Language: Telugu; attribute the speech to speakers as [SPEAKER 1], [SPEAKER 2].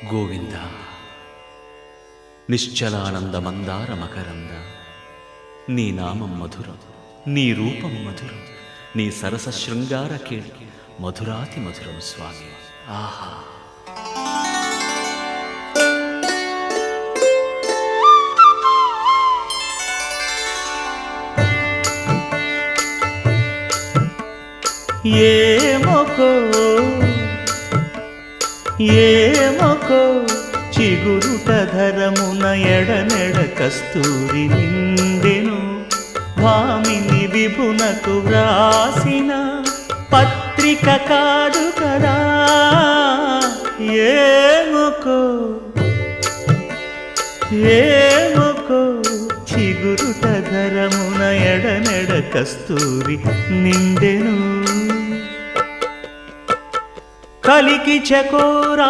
[SPEAKER 1] గోవింద నిశ్చలానంద మందార మకరంద నీ నామం మధురం, నీ రూపం మధురం, నీ సరస శృంగార కేళి మధురాతి మధురం స్వామి. ఆహా!
[SPEAKER 2] ఏమొకో చిగురుట ధరమున ఎడనెడ కస్తూరి నిండెను, భామిని విభునకు వ్రాసిన పత్రిక కాదు కదా. ఏమొకో చిగురుట ధరమున ఎడనెడ కస్తూరి నిండెను, కలికి చకోరా